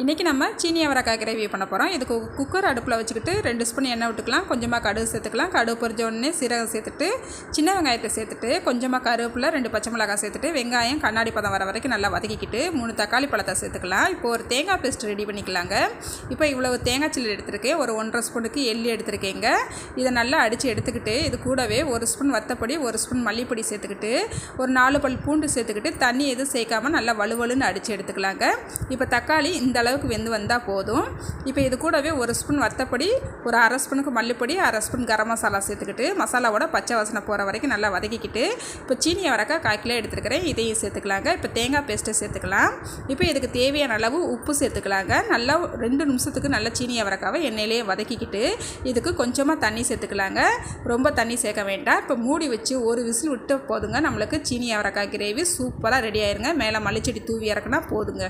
இன்றைக்கி நம்ம சீனி அவரைக்காய் கிரேவி பண்ண போகிறோம். இதுக்கு குக்கர் அடுப்பில் வச்சுக்கிட்டு 2 ஸ்பூன் எண்ணெய் விட்டுக்கலாம். கொஞ்சமாக கடுகு சேர்த்துக்கலாம். கடுகு பொரிஞ்ச உடனே சீரகம் சேர்த்துட்டு சின்ன வெங்காயத்தை சேர்த்துட்டு கொஞ்சமாக கருவேப்பிலை 2 பச்சை மிளகாய் சேர்த்துட்டு வெங்காயம் கண்ணாடி பதம் வர வரைக்கும் நல்லா வதக்கிக்கிட்டு 3 தக்காளி பழத்தை சேர்த்துக்கலாம். இப்போ ஒரு தேங்காய் பேஸ்ட் ரெடி பண்ணிக்கலாங்க. இப்போ இவ்வளவு தேங்காய் சில்லி எடுத்துருக்கேன். ஒரு 1.5 ஸ்பூனுக்கு எள்ளி எடுத்துருக்கேங்க. இதை நல்லா அடித்து எடுத்துக்கிட்டு இது கூடவே 1 ஸ்பூன் வத்தப்பொடி 1 ஸ்பூன் மல்லிப்பொடி சேர்த்துக்கிட்டு ஒரு 4 பல் பூண்டு சேர்த்துக்கிட்டு தண்ணி எதுவும் சேர்க்காமல் நல்லா வலுவலுன்னு அடித்து எடுத்துக்கலாங்க. இப்போ தக்காளி இந்த அளவுக்கு வெந்து வந்தால் போதும். இப்போ இது கூடவே 1 ஸ்பூன் வத்தப்பொடி ஒரு 1/2 ஸ்பூனுக்கு மல்லிப்பொடி 1/2 ஸ்பூன் கரம் மசாலா சேர்த்துக்கிட்டு மசாலாவோட பச்சை வாசனை போகிற வரைக்கும் நல்லா வதக்கிக்கிட்டு இப்போ சீனி அவரைக்காய் 1/4 கிலோ எடுத்துருக்கிறேன். இதையும் சேர்த்துக்கலாங்க. இப்போ தேங்காய் பேஸ்ட்டை சேர்த்துக்கலாம். இப்போ இதுக்கு தேவையான அளவு உப்பு சேர்த்துக்கலாங்க. நல்லா 2 நிமிஷத்துக்கு நல்லா சீனி அவரைக்காவை எண்ணெயிலேயே வதக்கிக்கிட்டு இதுக்கு கொஞ்சமாக தண்ணி சேர்த்துக்கலாங்க. ரொம்ப தண்ணி சேர்க்க வேண்டாம். இப்போ மூடி வச்சு ஒரு விசில் விட்டு போதுங்க. நம்மளுக்கு சீனி அவரைக்காய் கிரேவி சூப்பராக ரெடி ஆயிருங்க. மேலே மல்லிச்செடி தூவி இறக்குனா போதுங்க.